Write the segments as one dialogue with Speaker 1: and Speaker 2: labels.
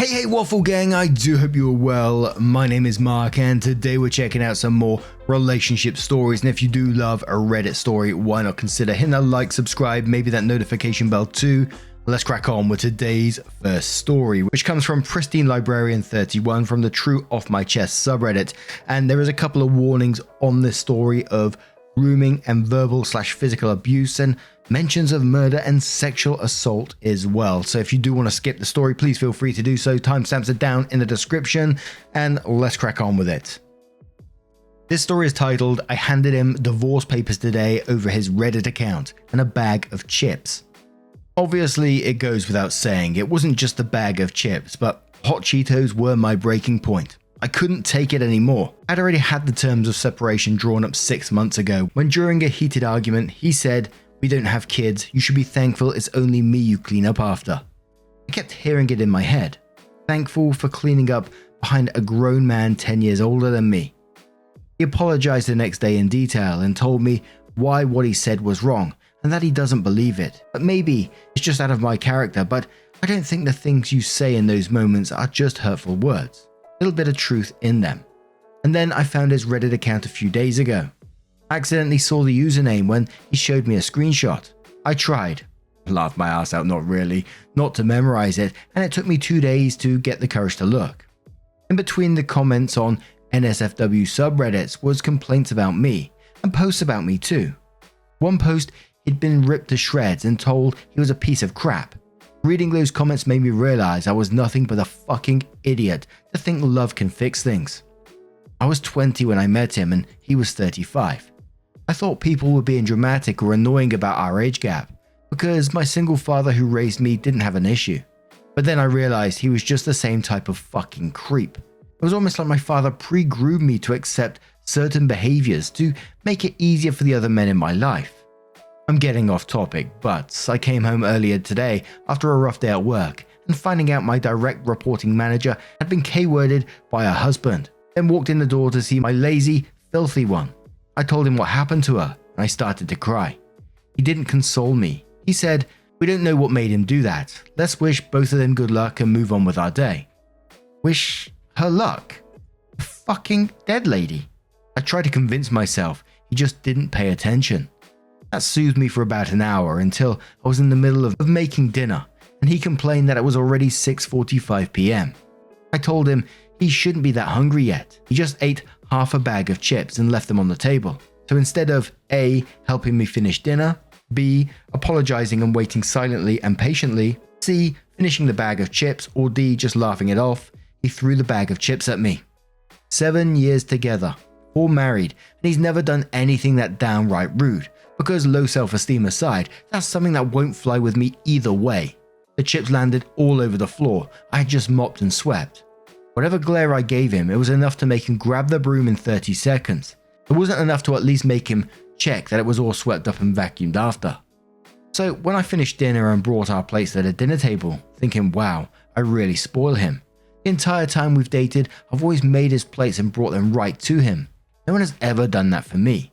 Speaker 1: Hey Waffle Gang, I do hope you're well. My name is Mark and today we're checking out some more relationship stories, and if you do love a Reddit story, why not consider hitting that like, subscribe, maybe that notification bell too. Let's crack on with today's first story, which comes from Pristine Librarian 31 from the True Off My Chest subreddit, and there is a couple of warnings on this story of grooming and verbal/physical abuse and mentions of murder and sexual assault as well. So if you do want to skip the story, please feel free to do so. Timestamps are down in the description, and let's crack on with it. This story is titled, I handed him divorce papers today over his Reddit account and a bag of chips. Obviously, it goes without saying, it wasn't just a bag of chips, but hot Cheetos were my breaking point. I couldn't take it anymore. I'd already had the terms of separation drawn up 6 months ago, when during a heated argument, he said, "We don't have kids, you should be thankful it's only me you clean up after." I kept hearing it in my head. Thankful for cleaning up behind a grown man 10 years older than me. He apologized the next day in detail and told me why what he said was wrong and that he doesn't believe it. But maybe it's just out of my character, but I don't think the things you say in those moments are just hurtful words. A little bit of truth in them. And then I found his Reddit account a few days ago. I accidentally saw the username when he showed me a screenshot. I tried, laughed my ass out, not really, not to memorize it, and it took me 2 days to get the courage to look. In between the comments on NSFW subreddits was complaints about me, and posts about me too. One post, he'd been ripped to shreds and told he was a piece of crap. Reading those comments made me realize I was nothing but a fucking idiot to think love can fix things. I was 20 when I met him and he was 35. I thought people were being dramatic or annoying about our age gap, because my single father who raised me didn't have an issue. But then I realized he was just the same type of fucking creep. It was almost like my father pre-groomed me to accept certain behaviors to make it easier for the other men in my life. I'm getting off topic, but I came home earlier today after a rough day at work and finding out my direct reporting manager had been K-worded by her husband, then walked in the door to see my lazy, filthy one. I told him what happened to her and I started to cry. He didn't console me. He said, "We don't know what made him do that. Let's wish both of them good luck and move on with our day." Wish her luck? The fucking dead lady. I tried to convince myself, he just didn't pay attention. That soothed me for about an hour until I was in the middle of making dinner and he complained that it was already 6:45 p.m. I told him he shouldn't be that hungry yet. He just ate half a bag of chips and left them on the table. So instead of A, helping me finish dinner, B, apologizing and waiting silently and patiently, C, finishing the bag of chips, or D, just laughing it off, he threw the bag of chips at me. 7 years together, all married, and he's never done anything that downright rude. Because low self-esteem aside, that's something that won't fly with me either way. The chips landed all over the floor. I had just mopped and swept. Whatever glare I gave him, it was enough to make him grab the broom in 30 seconds. It wasn't enough to at least make him check that it was all swept up and vacuumed after. So when I finished dinner and brought our plates to the dinner table, thinking, wow, I really spoil him. The entire time we've dated, I've always made his plates and brought them right to him. No one has ever done that for me.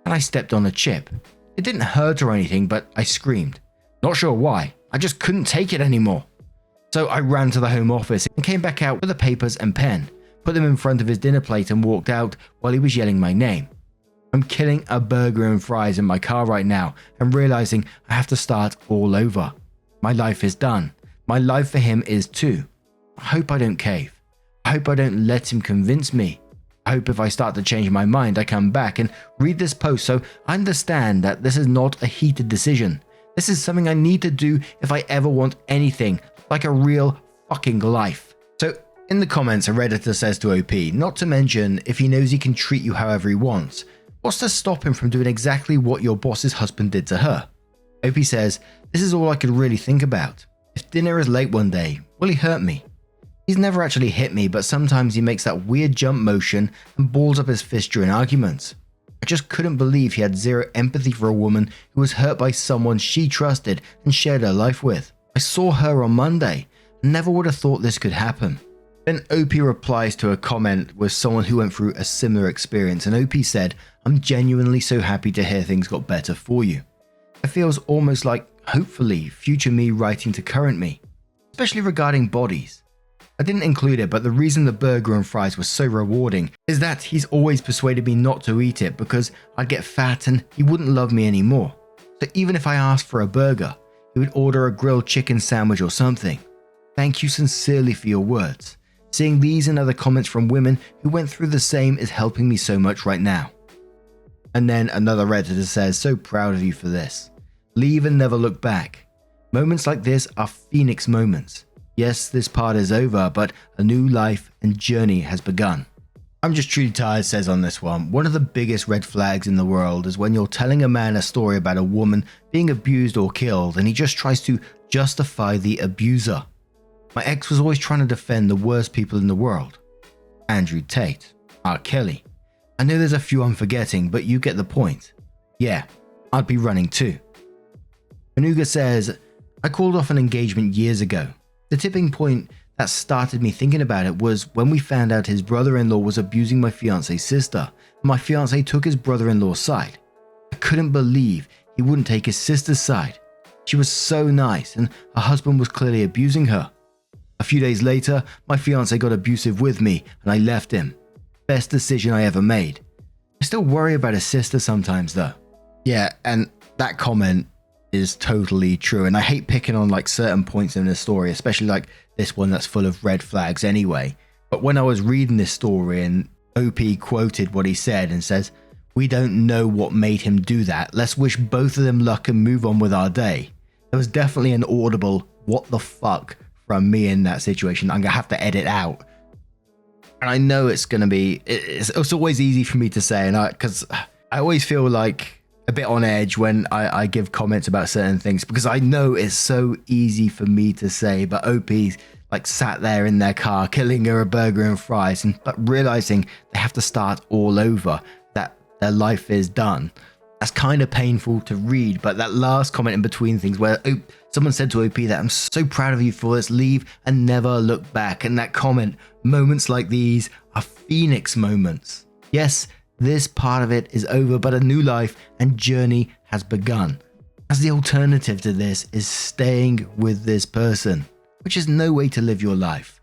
Speaker 1: And I stepped on a chip. It didn't hurt or anything, but I screamed. Not sure why, I just couldn't take it anymore. So I ran to the home office and came back out with the papers and pen, put them in front of his dinner plate and walked out while he was yelling my name. I'm killing a burger and fries in my car right now and realizing I have to start all over. My life is done. My life for him is too. I hope I don't cave. I hope I don't let him convince me. I hope if I start to change my mind, I come back and read this post so I understand that this is not a heated decision. This is something I need to do if I ever want anything like a real fucking life. So in the comments, a Redditor says to OP, not to mention if he knows he can treat you however he wants, what's to stop him from doing exactly what your boss's husband did to her? OP says, this is all I could really think about. If dinner is late one day, will he hurt me? He's never actually hit me, but sometimes he makes that weird jump motion and balls up his fist during arguments. I just couldn't believe he had zero empathy for a woman who was hurt by someone she trusted and shared her life with. I saw her on Monday and never would have thought this could happen. Then OP replies to a comment with someone who went through a similar experience, and OP said, I'm genuinely so happy to hear things got better for you. It feels almost like, hopefully, future me writing to current me, especially regarding bodies. I didn't include it, but the reason the burger and fries were so rewarding is that he's always persuaded me not to eat it because I'd get fat and he wouldn't love me anymore. So even if I asked for a burger, he would order a grilled chicken sandwich or something. Thank you sincerely for your words. Seeing these and other comments from women who went through the same is helping me so much right now. And then another Redditor says, so proud of you for this. Leave and never look back. Moments like this are phoenix moments. Yes, this part is over, but a new life and journey has begun. I'm Just Truly Tired says on this one of the biggest red flags in the world is when you're telling a man a story about a woman being abused or killed and he just tries to justify the abuser. My ex was always trying to defend the worst people in the world. Andrew Tate, R. Kelly. I know there's a few I'm forgetting, but you get the point. Yeah, I'd be running too. Manuga says, I called off an engagement years ago. The tipping point that started me thinking about it was when we found out his brother-in-law was abusing my fiance's sister. My fiance took his brother-in-law's side. I couldn't believe he wouldn't take his sister's side. She was so nice and her husband was clearly abusing her. A few days later, my fiance got abusive with me and I left him. Best decision I ever made. I still worry about his sister sometimes though. Yeah, and that comment is totally true, and I hate picking on like certain points in the story, especially like this one that's full of red flags anyway. But when I was reading this story and OP quoted what he said and says, we don't know what made him do that, let's wish both of them luck and move on with our day. There was definitely an audible what the fuck from me in that situation. I'm gonna have to edit out, and I know it's gonna be it's always easy for me to say, and because I always feel like a bit on edge when I give comments about certain things, because I know it's so easy for me to say, but OP's like sat there in their car killing her a burger and fries and but realizing they have to start all over, that their life is done. That's kind of painful to read. But that last comment in between things where someone said to OP that I'm so proud of you for this, leave and never look back, and that comment, moments like these are phoenix moments. Yes, this part of it is over, but a new life and journey has begun. As the alternative to this is staying with this person, which is no way to live your life.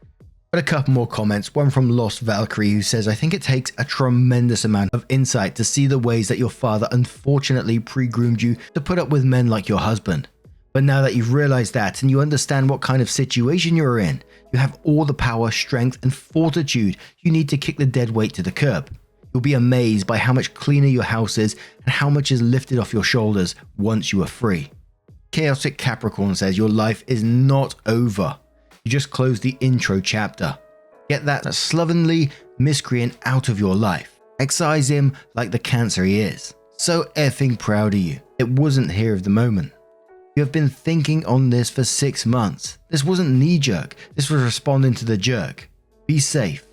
Speaker 1: But a couple more comments, one from Lost Valkyrie who says, I think it takes a tremendous amount of insight to see the ways that your father unfortunately pre-groomed you to put up with men like your husband. But now that you've realized that and you understand what kind of situation you're in, you have all the power, strength and fortitude you need to kick the dead weight to the curb. You'll be amazed by how much cleaner your house is and how much is lifted off your shoulders once you are free. Chaotic Capricorn says your life is not over. You just closed the intro chapter. Get that slovenly miscreant out of your life. Excise him like the cancer he is. So effing proud of you. It wasn't here of the moment. You have been thinking on this for 6 months. This wasn't knee-jerk. This was responding to the jerk. Be safe.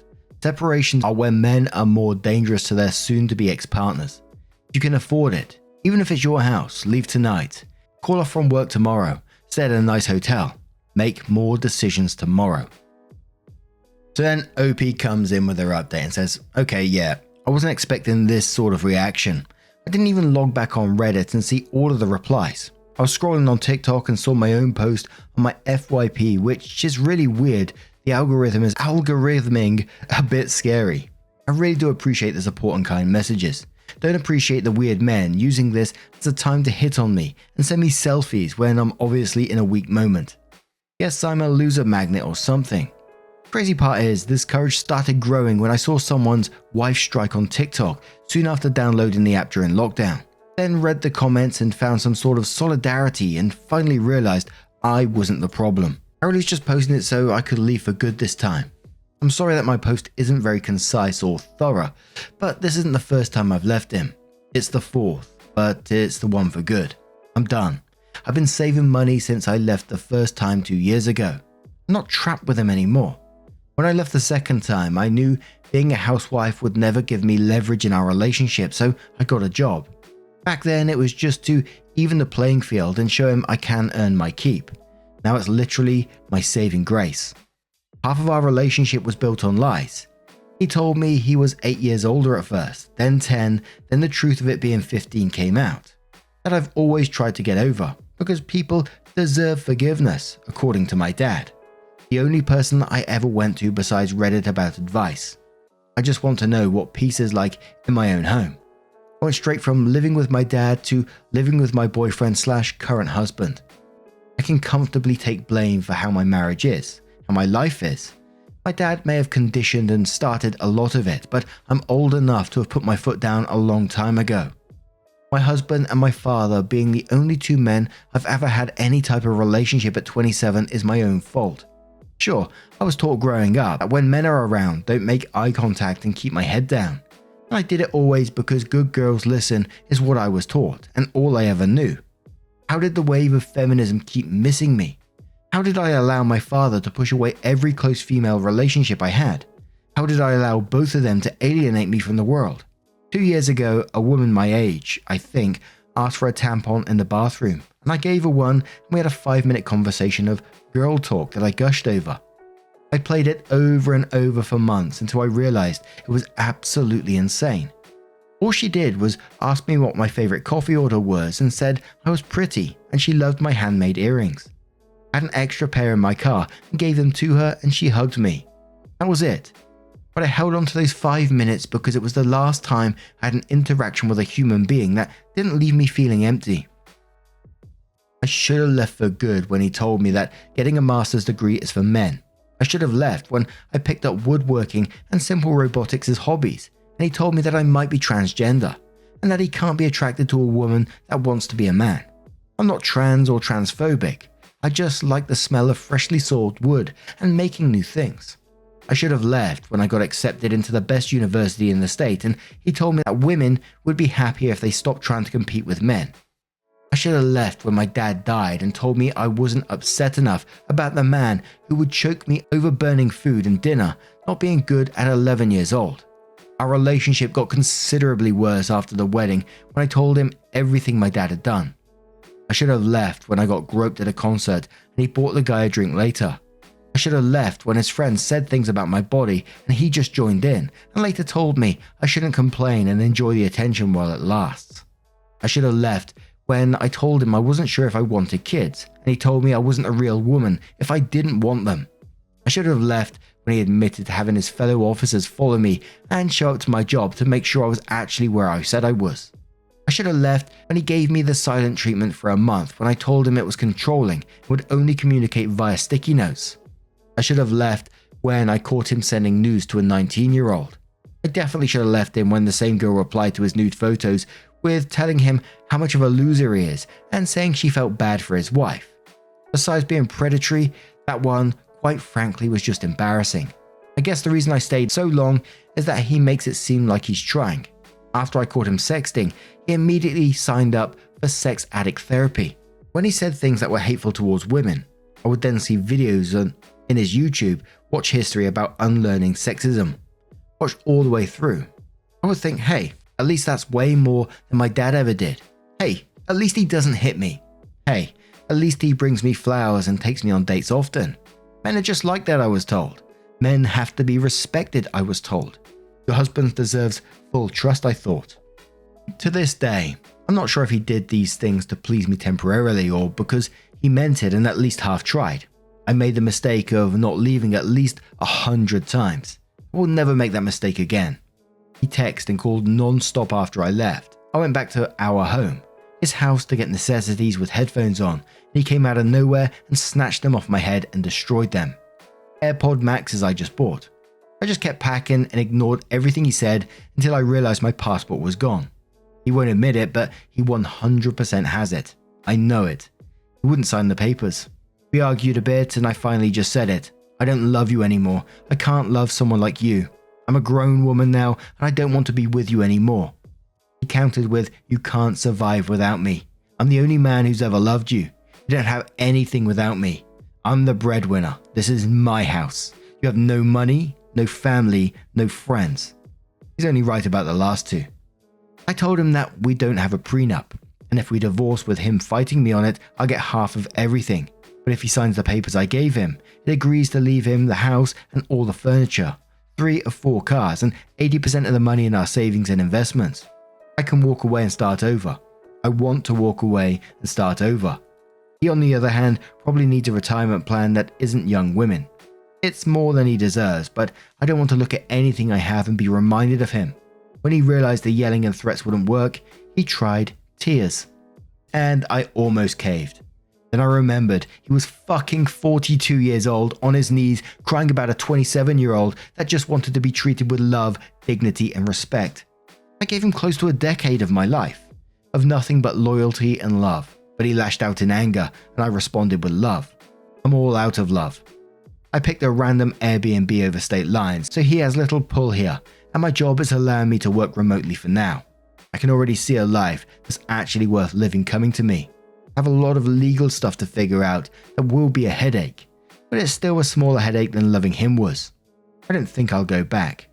Speaker 1: Separations are when men are more dangerous to their soon-to-be ex-partners. You can afford it. Even if it's your house, leave tonight. Call off from work tomorrow. Stay at a nice hotel. Make more decisions tomorrow. So then OP comes in with her update and says, okay, yeah, I wasn't expecting this sort of reaction. I didn't even log back on Reddit and see all of the replies. I was scrolling on TikTok and saw my own post on my FYP, which is really weird. The algorithm is algorithming a bit scary. I really do appreciate the support and kind messages. Don't appreciate the weird men using this as a time to hit on me and send me selfies when I'm obviously in a weak moment. Guess I'm a loser magnet or something. Crazy part is this courage started growing when I saw someone's wife strike on TikTok soon after downloading the app during lockdown. Then read the comments and found some sort of solidarity and finally realized I wasn't the problem. I was just posting it so I could leave for good this time. I'm sorry that my post isn't very concise or thorough, but this isn't the first time I've left him. It's the fourth, but it's the one for good. I'm done. I've been saving money since I left the first time 2 years ago. I'm not trapped with him anymore. When I left the second time, I knew being a housewife would never give me leverage in our relationship, so I got a job. Back then, it was just to even the playing field and show him I can earn my keep. Now it's literally my saving grace. Half of our relationship was built on lies. He told me he was 8 years older at first, then 10, then the truth of it being 15 came out. That I've always tried to get over, because people deserve forgiveness, according to my dad. The only person that I ever went to besides Reddit about advice. I just want to know what peace is like in my own home. I went straight from living with my dad to living with my boyfriend/current husband. I can comfortably take blame for how my marriage is, how my life is. My dad may have conditioned and started a lot of it, but I'm old enough to have put my foot down a long time ago. My husband and my father being the only two men I've ever had any type of relationship at 27 is my own fault. Sure, I was taught growing up that when men are around, don't make eye contact and keep my head down. And I did it always because good girls listen is what I was taught and all I ever knew. How did the wave of feminism keep missing me? How did I allow my father to push away every close female relationship I had? How did I allow both of them to alienate me from the world? 2 years ago, a woman my age, I think, asked for a tampon in the bathroom, and I gave her one, and we had a 5-minute conversation of girl talk that I gushed over. I played it over and over for months until I realized it was absolutely insane. All she did was ask me what my favorite coffee order was and said I was pretty and she loved my handmade earrings. I had an extra pair in my car and gave them to her and she hugged me. That was it. But I held on to those 5 minutes because it was the last time I had an interaction with a human being that didn't leave me feeling empty. I should have left for good when he told me that getting a master's degree is for men. I should have left when I picked up woodworking and simple robotics as hobbies, and he told me that I might be transgender, and that he can't be attracted to a woman that wants to be a man. I'm not trans or transphobic. I just like the smell of freshly sawed wood and making new things. I should have left when I got accepted into the best university in the state, and he told me that women would be happier if they stopped trying to compete with men. I should have left when my dad died and told me I wasn't upset enough about the man who would choke me over burning food and dinner not being good at 11 years old. Our relationship got considerably worse after the wedding when I told him everything my dad had done. I should have left when I got groped at a concert and he bought the guy a drink later. I should have left when his friends said things about my body and he just joined in and later told me I shouldn't complain and enjoy the attention while it lasts. I should have left when I told him I wasn't sure if I wanted kids, and he told me I wasn't a real woman if I didn't want them. I should have left when he admitted to having his fellow officers follow me and show up to my job to make sure I was actually where I said I was. I should have left when he gave me the silent treatment for a month when I told him it was controlling and would only communicate via sticky notes. I should have left when I caught him sending nudes to a 19-year-old. I definitely should have left him when the same girl replied to his nude photos with telling him how much of a loser he is and saying she felt bad for his wife. Besides being predatory, that one, quite frankly, was just embarrassing. I guess the reason I stayed so long is that he makes it seem like he's trying. After I caught him sexting, he immediately signed up for sex addict therapy. When he said things that were hateful towards women, I would then see videos in his YouTube watch history about unlearning sexism. Watch all the way through. I would think, hey, at least that's way more than my dad ever did. Hey, at least he doesn't hit me. Hey, at least he brings me flowers and takes me on dates often. Men are just like that, I was told. Men have to be respected, I was told. Your husband deserves full trust, I thought. To this day, I'm not sure if he did these things to please me temporarily or because he meant it and at least half tried. I made the mistake of not leaving at least 100 times. I will never make that mistake again. He texted and called non-stop after I left. I went back to our home, his house, to get necessities with headphones on, and he came out of nowhere and snatched them off my head and destroyed them. AirPod Maxes I just bought. I just kept packing and ignored everything he said until I realized my passport was gone. He won't admit it, but he 100% has it. I know it. He wouldn't sign the papers. We argued a bit and I finally just said it. I don't love you anymore. I can't love someone like you. I'm a grown woman now and I don't want to be with you anymore. He countered with, you can't survive without me. I'm the only man who's ever loved you. You don't have anything without me. I'm the breadwinner. This is my house. You have no money, no family, no friends. He's only right about the last two. I told him that we don't have a prenup, and if we divorce with him fighting me on it, I'll get half of everything. But if he signs the papers I gave him, it agrees to leave him the house and all the furniture, 3 or 4 cars, and 80% of the money in our savings and investments. I can walk away and start over. I want to walk away and start over. He, on the other hand, probably needs a retirement plan that isn't young women. It's more than he deserves, but I don't want to look at anything I have and be reminded of him. When he realized the yelling and threats wouldn't work, he tried tears. And I almost caved. Then I remembered he was fucking 42 years old on his knees crying about a 27-year-old that just wanted to be treated with love, dignity, and respect. I gave him close to a decade of my life, of nothing but loyalty and love, but he lashed out in anger and I responded with love. I'm all out of love. I picked a random Airbnb over state lines, so he has little pull here, and my job is allowing me to work remotely for now. I can already see a life that's actually worth living coming to me. I have a lot of legal stuff to figure out that will be a headache, but it's still a smaller headache than loving him was. I don't think I'll go back.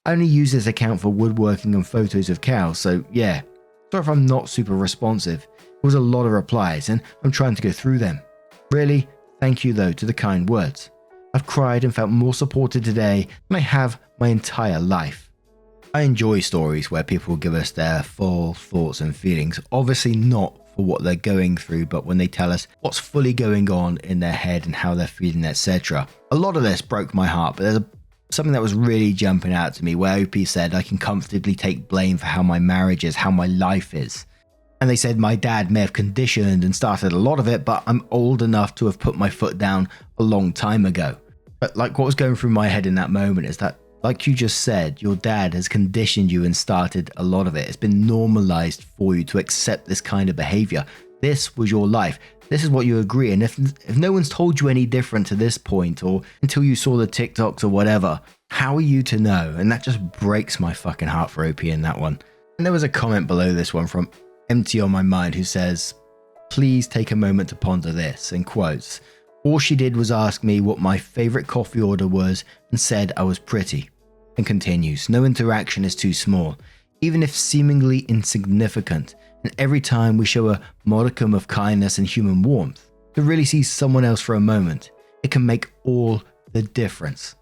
Speaker 1: I only use this account for woodworking and photos of cows, so yeah. Sorry if I'm not super responsive. It was a lot of replies and I'm trying to go through them. Really, thank you though to the kind words. I've cried and felt more supported today than I have my entire life. I enjoy stories where people give us their full thoughts and feelings, obviously not for what they're going through, but when they tell us what's fully going on in their head and how they're feeling, etc. A lot of this broke my heart, but there's something that was really jumping out to me where OP said I can comfortably take blame for how my marriage is, how my life is. And they said my dad may have conditioned and started a lot of it, but I'm old enough to have put my foot down a long time ago. But like what was going through my head in that moment is that, like you just said, your dad has conditioned you and started a lot of it. It's been normalized for you to accept this kind of behavior. This was your life. This is what you agree. And if no one's told you any different to this point or until you saw the TikToks or whatever, how are you to know? And that just breaks my fucking heart for OP in that one. And there was a comment below this one from Empty on My Mind who says, please take a moment to ponder this, in quotes. All she did was ask me what my favorite coffee order was and said I was pretty. And continues, no interaction is too small, even if seemingly insignificant, and every time we show a modicum of kindness and human warmth, to really see someone else for a moment, it can make all the difference.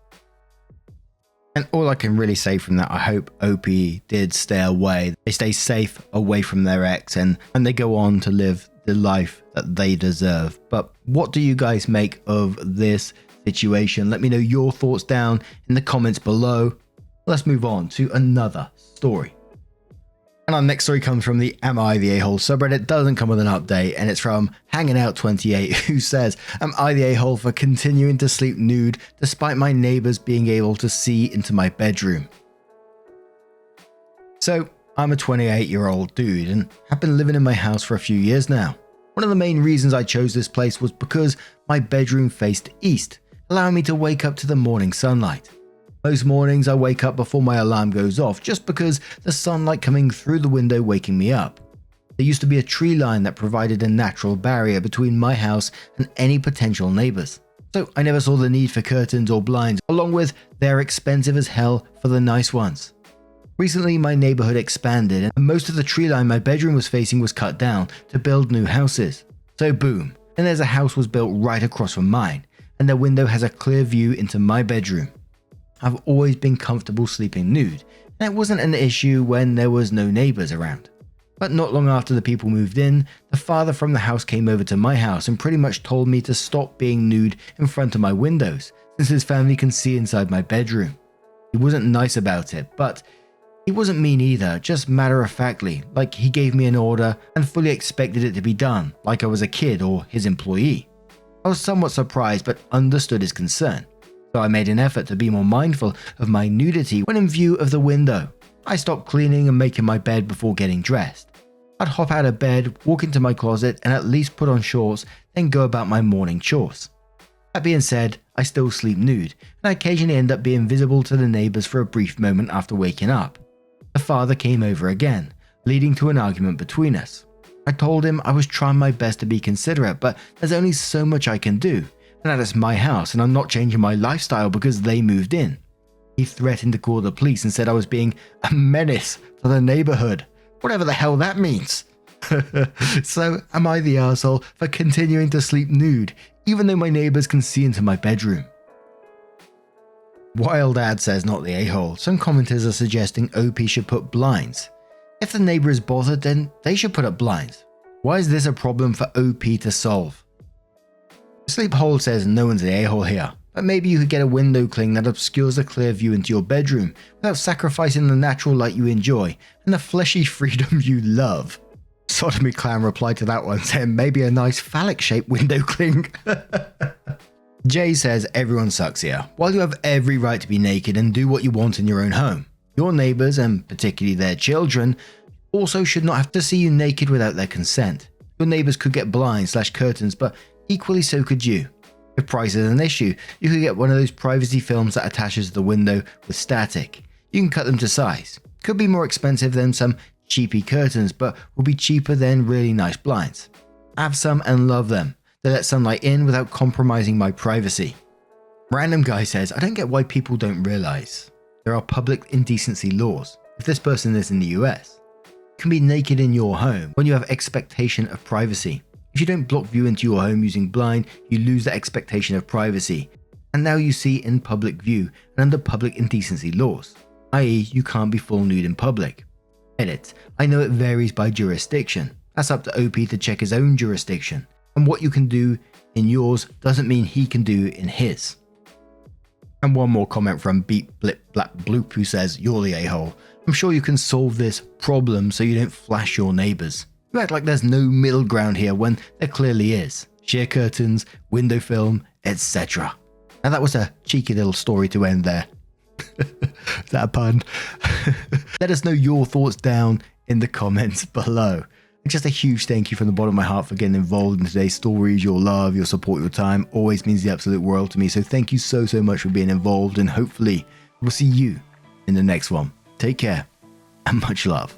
Speaker 1: And all I can really say from that, I hope OP did stay away. They stay safe away from their ex and they go on to live the life that they deserve. But what do you guys make of this situation? Let me know your thoughts down in the comments below. Let's move on to another story. And our next story comes from the Am I the A-Hole subreddit. Doesn't come with an update, and it's from Hanging Out 28, who says, am I the a-hole for continuing to sleep nude despite my neighbors being able to see into my bedroom? So, I'm a 28-year-old dude and have been living in my house for a few years now. One of the main reasons I chose this place was because my bedroom faced east, allowing me to wake up to the morning sunlight. Most mornings I wake up before my alarm goes off just because the sunlight coming through the window waking me up. There used to be a tree line that provided a natural barrier between my house and any potential neighbors. So I never saw the need for curtains or blinds, along with they're expensive as hell for the nice ones. Recently my neighborhood expanded and most of the tree line my bedroom was facing was cut down to build new houses. So boom, and there's a house was built right across from mine, and the window has a clear view into my bedroom. I've always been comfortable sleeping nude, and it wasn't an issue when there was no neighbors around. But not long after the people moved in, the father from the house came over to my house and pretty much told me to stop being nude in front of my windows, since his family can see inside my bedroom. He wasn't nice about it, but he wasn't mean either, just matter-of-factly, like he gave me an order and fully expected it to be done, like I was a kid or his employee. I was somewhat surprised but understood his concern. So I made an effort to be more mindful of my nudity when in view of the window. I stopped cleaning and making my bed before getting dressed. I'd hop out of bed, walk into my closet and at least put on shorts, then go about my morning chores. That being said, I still sleep nude, and I occasionally end up being visible to the neighbors for a brief moment after waking up. The father came over again, leading to an argument between us. I told him I was trying my best to be considerate, but there's only so much I can do. And that it's my house and I'm not changing my lifestyle because they moved in. He threatened to call the police and said I was being a menace to the neighborhood. Whatever the hell that means. So am I the arsehole for continuing to sleep nude even though my neighbors can see into my bedroom? Wild Ad says not the a-hole. Some commenters are suggesting OP should put blinds. If the neighbor is bothered, then they should put up blinds. Why is this a problem for OP to solve? Sleep Hole says no one's the a-hole here. But maybe you could get a window cling that obscures a clear view into your bedroom without sacrificing the natural light you enjoy and the fleshy freedom you love. Sodomy Clown replied to that one saying maybe a nice phallic-shaped window cling. Jay says everyone sucks here. While you have every right to be naked and do what you want in your own home, your neighbors, and particularly their children, also should not have to see you naked without their consent. Your neighbors could get blinds/curtains, but equally so could you. If price is an issue, you could get one of those privacy films that attaches to the window with static. You can cut them to size. Could be more expensive than some cheapy curtains, but will be cheaper than really nice blinds. Have some and love them. They let sunlight in without compromising my privacy. Random guy says, I don't get why people don't realize there are public indecency laws. If this person is in the US, you can be naked in your home when you have expectation of privacy. If you don't block view into your home using blind, you lose the expectation of privacy. And now you see in public view and under public indecency laws, i.e. you can't be full nude in public. Edit. I know it varies by jurisdiction. That's up to OP to check his own jurisdiction. And what you can do in yours doesn't mean he can do in his. And one more comment from Beep Blip Black Bloop who says, you're the a-hole. I'm sure you can solve this problem so you don't flash your neighbors. You act like there's no middle ground here when there clearly is. Sheer curtains, window film, etc. Now that was a cheeky little story to end there. Is that a pun? Let us know your thoughts down in the comments below. And just a huge thank you from the bottom of my heart for getting involved in today's stories. Your love, your support, your time always means the absolute world to me. So thank you so much for being involved, and hopefully we'll see you in the next one. Take care and much love.